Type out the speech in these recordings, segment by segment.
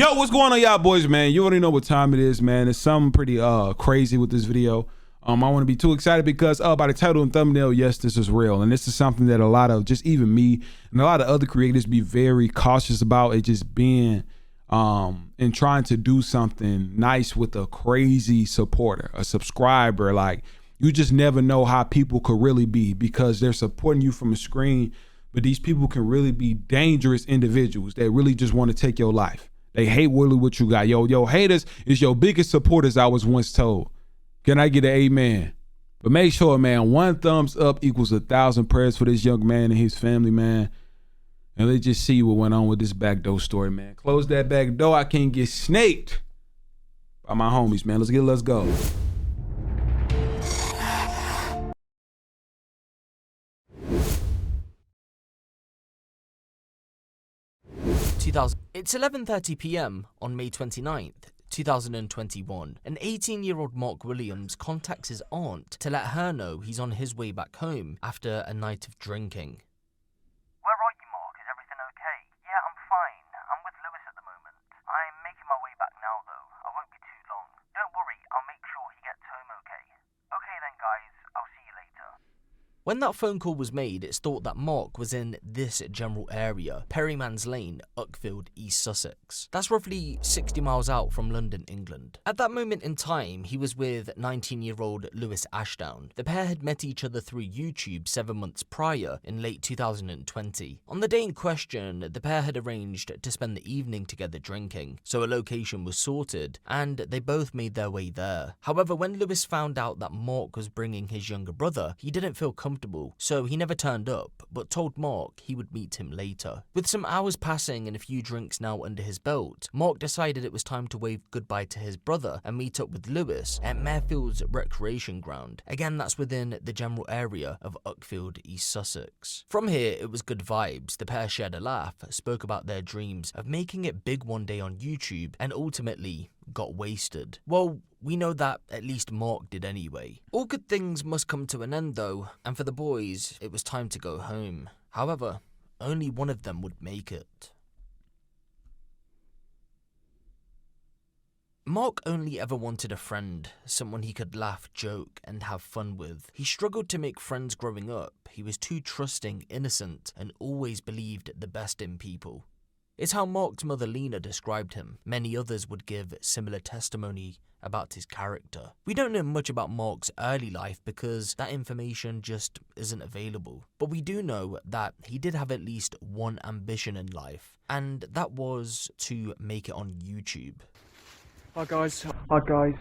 Yo, what's going on, y'all boys, man? You already know what time it is, man. It's something pretty crazy with this video. I want to be too excited because by the title and thumbnail, yes, this is real. And this is something that a lot of, just even me and a lot of other creators be very cautious about. It just being and trying to do something nice with a crazy supporter, a subscriber. Like, you just never know how people could really be because they're supporting you from a screen, but these people can really be dangerous individuals that really just want to take your life. They hate really what you got. Yo, haters is your biggest supporters, I was once told. Can I get an amen? But make sure, man, 1 thumbs up equals 1,000 prayers for this young man and his family, man. And let's just see what went on with this backdoor story, man. Close that back door. I can't get snaked by my homies, man. Let's go. It's 11:30 p.m. on May 29th, 2021. An 18-year-old Mark Williams contacts his aunt to let her know he's on his way back home after a night of drinking. Where are you, Mark? Is everything okay? Yeah, I'm fine. I'm with Lewis at the moment. I'm making my way back now, though. I won't be too long. Don't worry, I'll make sure he gets home okay. Okay then, guys. I'll see you later. When that phone call was made, it's thought that Mark was in this general area, Perryman's Lane, Uckfield, East Sussex. That's roughly 60 miles out from London, England. At that moment in time, he was with 19-year-old Lewis Ashdown. The pair had met each other through YouTube 7 months prior in late 2020. On the day in question, the pair had arranged to spend the evening together drinking, so a location was sorted, and they both made their way there. However, when Lewis found out that Mark was bringing his younger brother, he didn't feel comfortable, so he never turned up, but told Mark he would meet him later. With some hours passing and a few drinks now under his belt, Mark decided it was time to wave goodbye to his brother and meet up with Lewis at Mayfield's recreation ground. Again, that's within the general area of Uckfield, East Sussex. From here, it was good vibes. The pair shared a laugh, spoke about their dreams of making it big one day on YouTube, and ultimately got wasted. Well, we know that at least Mark did anyway. All good things must come to an end though, and for the boys, it was time to go home. However, only one of them would make it. Mark only ever wanted a friend, someone he could laugh, joke, and have fun with. He struggled to make friends growing up. He was too trusting, innocent, and always believed the best in people. It's how Mark's mother Lena described him. Many others would give similar testimony about his character. We don't know much about Mark's early life because that information just isn't available. But we do know that he did have at least one ambition in life, and that was to make it on YouTube. Hi guys. Hi guys.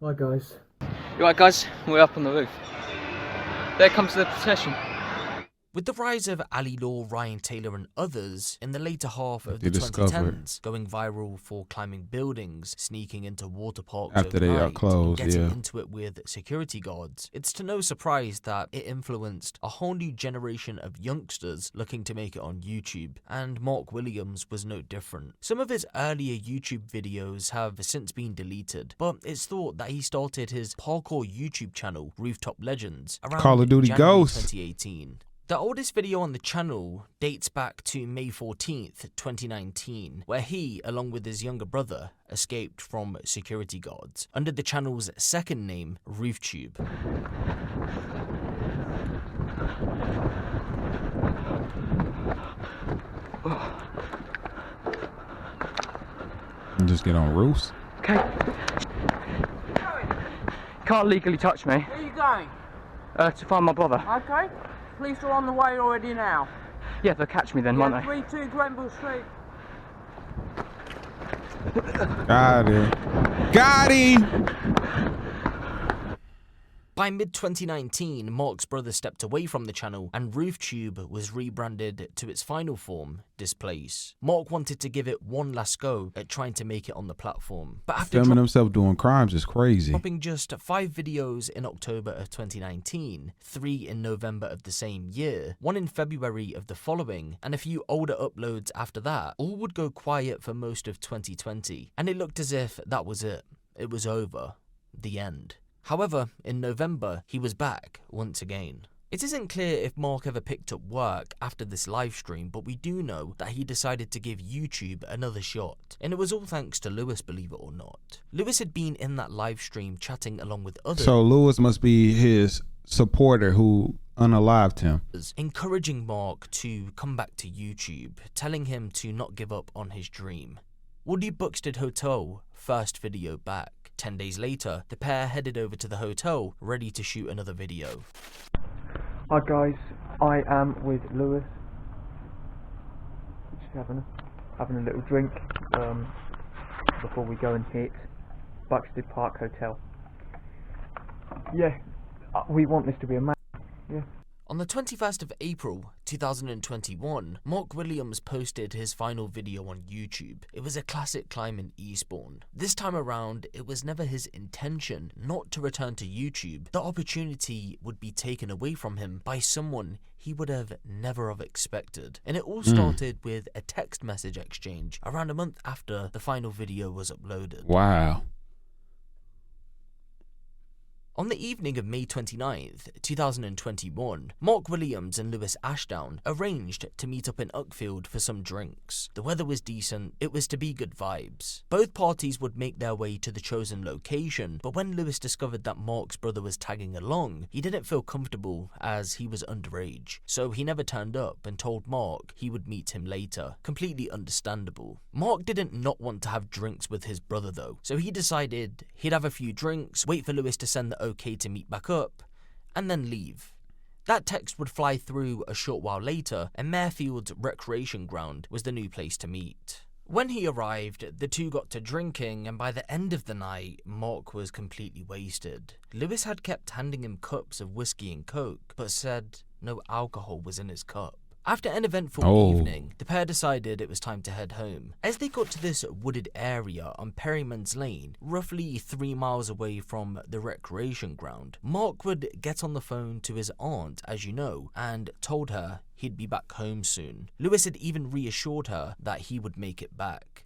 Hi guys. You right guys? We're up on the roof. There comes the procession. With the rise of Ali Law, Ryan Taylor and others in the later half of the 2010s, going viral for climbing buildings, sneaking into water parks after they are closed, and getting into it with security guards, it's to no surprise that it influenced a whole new generation of youngsters looking to make it on YouTube, and Mark Williams was no different. Some of his earlier YouTube videos have since been deleted, but it's thought that he started his parkour YouTube channel, Rooftop Legends, around Call of Duty January Ghost 2018. The oldest video on the channel dates back to May 14th, 2019, where he, along with his younger brother, escaped from security guards under the channel's second name, RoofTube. and just get on roofs. Okay. Can't legally touch me. Where are you going? To find my brother. Okay. Police are on the way already now. Yeah, they'll catch me then, won't they? 32 Grenville Street. Got it. Got him! By mid-2019, Mark's brother stepped away from the channel and RoofTube was rebranded to its final form, Displace. Mark wanted to give it one last go at trying to make it on the platform. But after filming himself doing crimes is crazy. dropping just 5 videos in October of 2019, 3 in November of the same year, 1 in February of the following, and a few older uploads after that, all would go quiet for most of 2020. And it looked as if that was it. It was over. The end. However, in November, he was back once again. It isn't clear if Mark ever picked up work after this live stream, but we do know that he decided to give YouTube another shot. And it was all thanks to Lewis, believe it or not. Lewis had been in that live stream chatting along with others. So Lewis must be his supporter who unalived him, encouraging Mark to come back to YouTube, telling him to not give up on his dream. Woody Buxted Hotel, first video back. 10 days later, the pair headed over to the hotel, ready to shoot another video. Hi guys, I am with Lewis. Just having a little drink before we go and hit Buxted Park Hotel. Yeah, we want this to be a match. Yeah. On the 21st of April 2021, Mark Williams posted his final video on YouTube. It was a classic climb in Eastbourne. This time around, it was never his intention not to return to YouTube. The opportunity would be taken away from him by someone he would have never have expected. And it all started with a text message exchange around a month after the final video was uploaded. Wow. On the evening of May 29th, 2021, Mark Williams and Lewis Ashdown arranged to meet up in Uckfield for some drinks. The weather was decent, it was to be good vibes. Both parties would make their way to the chosen location, but when Lewis discovered that Mark's brother was tagging along, he didn't feel comfortable as he was underage, so he never turned up and told Mark he would meet him later. Completely understandable. Mark didn't not want to have drinks with his brother though, so he decided he'd have a few drinks, wait for Lewis to send the okay to meet back up, and then leave. That text would fly through a short while later, and Mayfield's recreation ground was the new place to meet. When he arrived, the two got to drinking, and by the end of the night, Mark was completely wasted. Lewis had kept handing him cups of whiskey and coke, but said no alcohol was in his cup. After an eventful evening, the pair decided it was time to head home. As they got to this wooded area on Perryman's Lane, roughly 3 miles away from the recreation ground, Mark would get on the phone to his aunt, as you know, and told her he'd be back home soon. Lewis had even reassured her that he would make it back.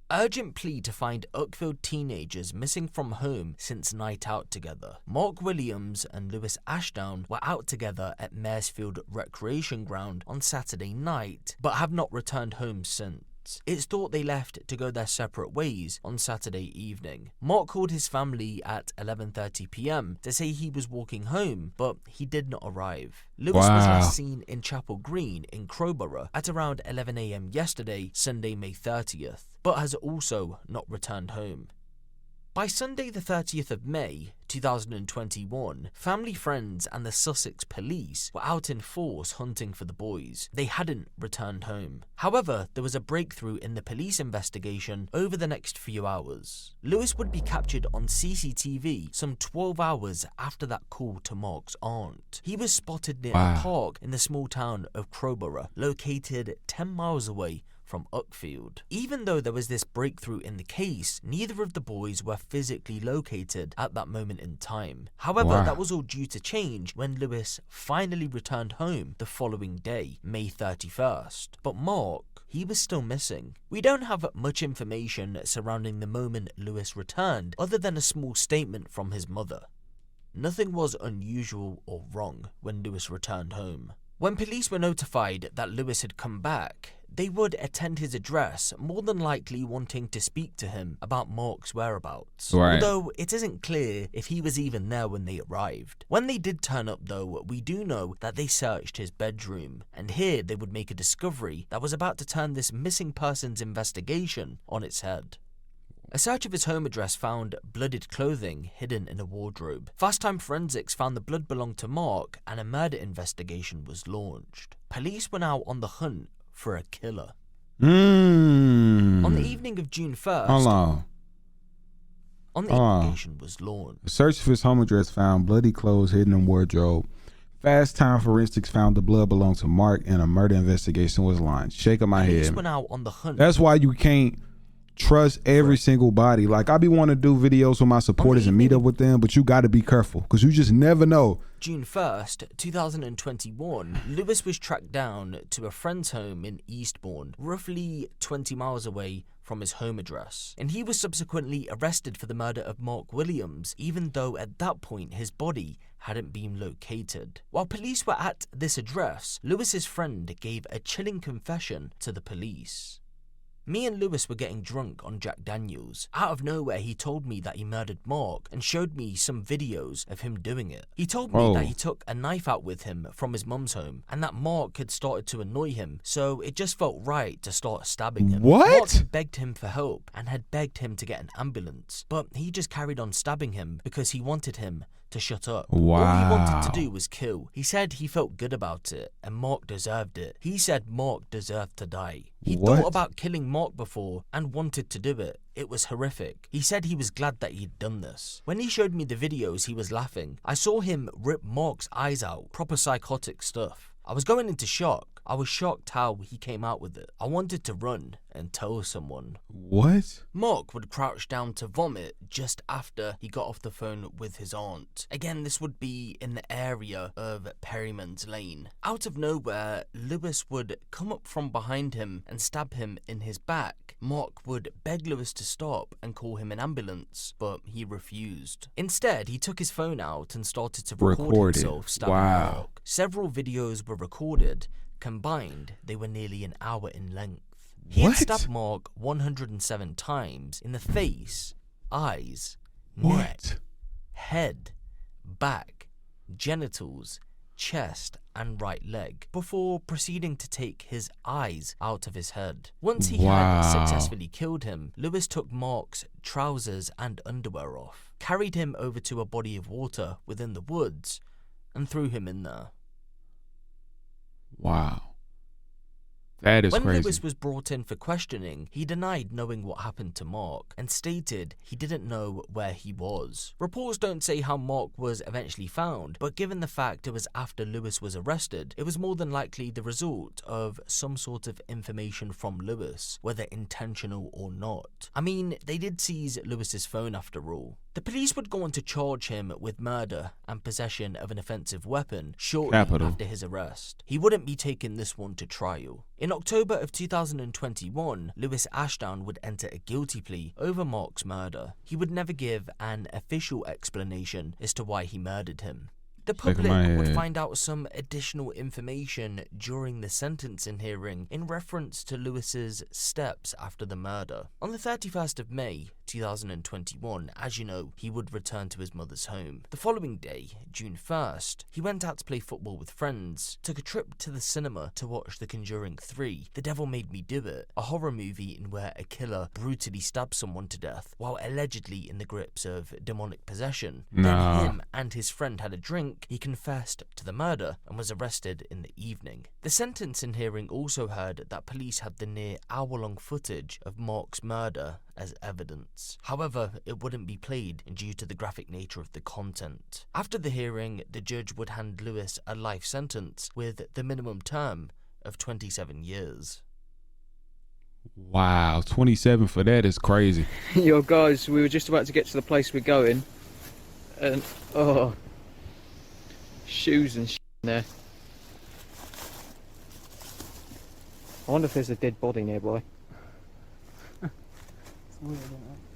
Urgent plea to find Uckfield teenagers missing from home since night out together. Mark Williams and Lewis Ashdown were out together at Maresfield Recreation Ground on Saturday night, but have not returned home since. It's thought they left to go their separate ways on Saturday evening. Mark called his family at 11:30 p.m. to say he was walking home, but he did not arrive. Lewis was last seen in Chapel Green in Crowborough at around 11 a.m. yesterday, Sunday, May 30th, but has also not returned home. By Sunday the 30th of May 2021, family, friends and the Sussex police were out in force hunting for the boys. They hadn't returned home. However, there was a breakthrough in the police investigation over the next few hours. Lewis would be captured on CCTV some 12 hours after that call to Mark's aunt. He was spotted near a park in the small town of Crowborough, located 10 miles away from Uckfield. Even though there was this breakthrough in the case, neither of the boys were physically located at that moment in time. However, that was all due to change when Lewis finally returned home the following day, May 31st. But Mark, he was still missing. We don't have much information surrounding the moment Lewis returned other than a small statement from his mother. Nothing was unusual or wrong when Lewis returned home. When police were notified that Lewis had come back, they would attend his address, more than likely wanting to speak to him about Mark's whereabouts. Although it isn't clear if he was even there when they arrived. When they did turn up though, we do know that they searched his bedroom, and here they would make a discovery that was about to turn this missing persons investigation on its head. A search of his home address found blooded clothing hidden in a wardrobe. Fast Time Forensics found the blood belonged to Mark, and a murder investigation was launched. Police were now on the hunt for a killer. On the evening of June 1st, investigation was launched. The search for his home address found bloody clothes hidden in wardrobe. Fast Time Forensics found the blood belonged to Mark, and a murder investigation was launched. Shaking my head. Were now on the hunt. That's why you can't trust every single body. Like, I be wanting to do videos with my supporters and meet up with them, but you got to be careful because you just never know. June 1st, 2021, Lewis was tracked down to a friend's home in Eastbourne, roughly 20 miles away from his home address, and he was subsequently arrested for the murder of Mark Williams, even though at that point his body hadn't been located. While police were at this address, Lewis's friend gave a chilling confession to the police. Me and Lewis were getting drunk on Jack Daniels. Out of nowhere, he told me that he murdered Mark and showed me some videos of him doing it. He told me that he took a knife out with him from his mum's home and that Mark had started to annoy him, so it just felt right to start stabbing him. What? Mark had begged him for help and had begged him to get an ambulance, but he just carried on stabbing him because he wanted him to shut up. Wow. All he wanted to do was kill. He said he felt good about it and Mark deserved it. He said Mark deserved to die. He thought about killing Mark before and wanted to do it. It was horrific. He said he was glad that he'd done this. When he showed me the videos, he was laughing. I saw him rip Mark's eyes out. Proper psychotic stuff. I was going into shock. I was shocked how he came out with it. I wanted to run and tell someone. What? Mark would crouch down to vomit just after he got off the phone with his aunt. Again, this would be in the area of Perryman's Lane. Out of nowhere, Lewis would come up from behind him and stab him in his back. Mark would beg Lewis to stop and call him an ambulance, but he refused. Instead, he took his phone out and started to record himself stabbing Mark. Several videos were recorded. Combined, they were nearly an hour in length. He had stabbed Mark 107 times in the face, eyes, neck, head, back, genitals, chest, and right leg, before proceeding to take his eyes out of his head. Once he had successfully killed him, Lewis took Mark's trousers and underwear off, carried him over to a body of water within the woods, and threw him in there. Wow. That is crazy. When Lewis was brought in for questioning, he denied knowing what happened to Mark and stated he didn't know where he was. Reports don't say how Mark was eventually found, but given the fact it was after Lewis was arrested, it was more than likely the result of some sort of information from Lewis, whether intentional or not. I mean, they did seize Lewis's phone after all. The police would go on to charge him with murder and possession of an offensive weapon shortly after his arrest. He wouldn't be taking this one to trial. In October of 2021, Lewis Ashdown would enter a guilty plea over Mark's murder. He would never give an official explanation as to why he murdered him. The public would find out some additional information during the sentencing hearing in reference to Lewis's steps after the murder. On the 31st of May 2021, as you know, he would return to his mother's home. The following day, June 1st, he went out to play football with friends, took a trip to the cinema to watch The Conjuring 3, The Devil Made Me Do It, a horror movie in where a killer brutally stabs someone to death while allegedly in the grips of demonic possession. Then him and his friend had a drink. He confessed to the murder and was arrested in the evening. The sentencing hearing also heard that police had the near hour-long footage of Mark's murder as evidence. However, it wouldn't be played due to the graphic nature of the content. After the hearing, the judge would hand Lewis a life sentence with the minimum term of 27 years. Wow, 27 for that is crazy. Yo guys, we were just about to get to the place we're going and shoes and shit in there. I wonder if there's a dead body nearby.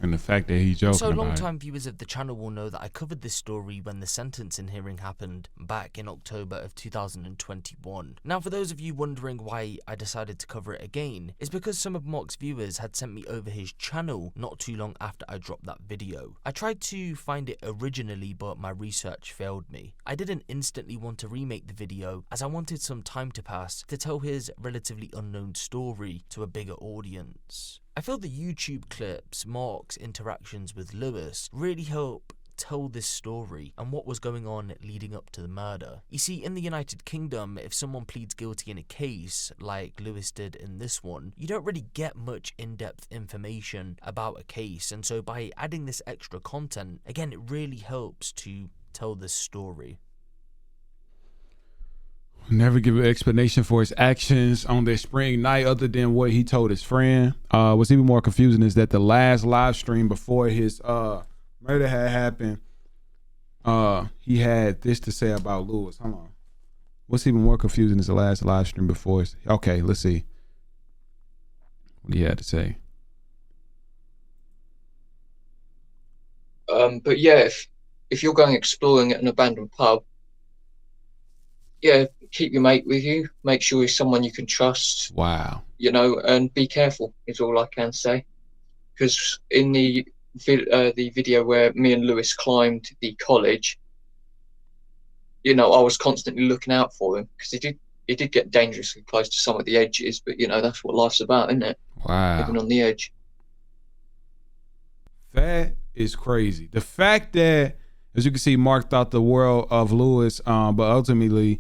And the fact that he's joking So about long-time viewers of the channel will know that I covered this story when the sentencing hearing happened back in October of 2021. Now, for those of you wondering why I decided to cover it again, is because some of Mark's viewers had sent me over his channel not too long after I dropped that video. I tried to find it originally, but my research failed me. I didn't instantly want to remake the video, as I wanted some time to pass to tell his relatively unknown story to a bigger audience. I feel the YouTube clips, Mark's interactions with Lewis, really help tell this story and what was going on leading up to the murder. You see, in the United Kingdom, if someone pleads guilty in a case, like Lewis did in this one, you don't really get much in-depth information about a case, and so by adding this extra content, again, it really helps to tell this story. Never give an explanation for his actions on their spring night other than what he told his friend. What's even more confusing is that the last live stream before his murder had happened, he had this to say about Lewis. Hold on. What's even more confusing is the last live stream before his... Okay, let's see what he had to say. But yeah, if you're going exploring at an abandoned pub, yeah, keep your mate with you. Make sure he's someone you can trust. Wow. You know, and be careful is all I can say. Because in the video where me and Lewis climbed the college, you know, I was constantly looking out for him because he did get dangerously close to some of the edges. But you know, that's what life's about, isn't it? Wow. Living on the edge. That is crazy. The fact that, as you can see, Mark thought the world of Lewis, but ultimately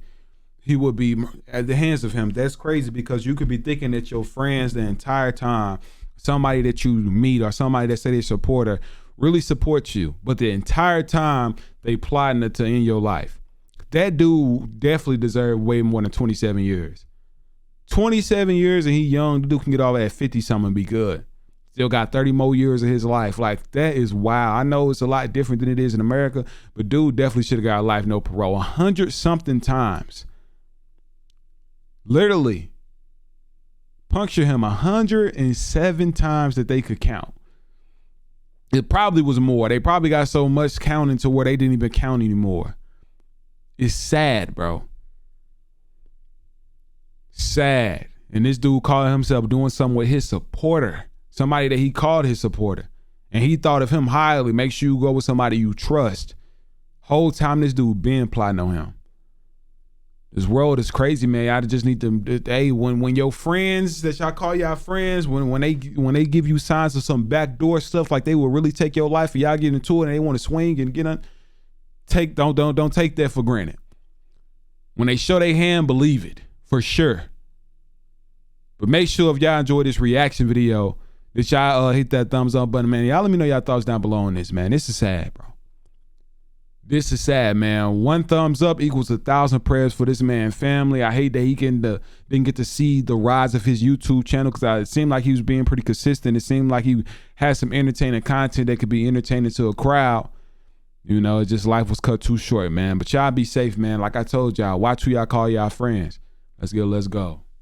he would be at the hands of him. That's crazy, because you could be thinking that your friends the entire time, somebody that you meet or somebody that say they supporter, really supports you, but the entire time they plotting to end your life. That dude definitely deserved way more than 27 years. 27 years and he young. The dude can get all that at 50 something and be good. Still got 30 more years of his life. Like, that is wild. I know it's a lot different than it is in America, but dude definitely should have got life, no parole. 100 something times. Literally puncture him 107 times that they could count. It probably was more. They probably got so much counting to where they didn't even count anymore. It's sad, bro. Sad. And this dude calling himself doing something with his supporter. Somebody that he called his supporter. And he thought of him highly. Make sure you go with somebody you trust. Whole time this dude been plotting on him. This world is crazy, man. I just need to, hey, when your friends that y'all call y'all friends, when they give you signs of some backdoor stuff, like they will really take your life and y'all get into it and they want to swing and get on, don't take that for granted. When they show their hand, believe it, for sure. But make sure if y'all enjoy this reaction video, that y'all hit that thumbs up button, man. Y'all let me know y'all thoughts down below on this, man. This is sad, bro. This is sad, man. 1 thumbs up equals 1,000 prayers for this man's family. I hate that he didn't get to see the rise of his YouTube channel, because it seemed like he was being pretty consistent. It seemed like he had some entertaining content that could be entertaining to a crowd. You know, just life was cut too short, man. But y'all be safe, man. Like I told y'all, watch who y'all call y'all friends. Let's go.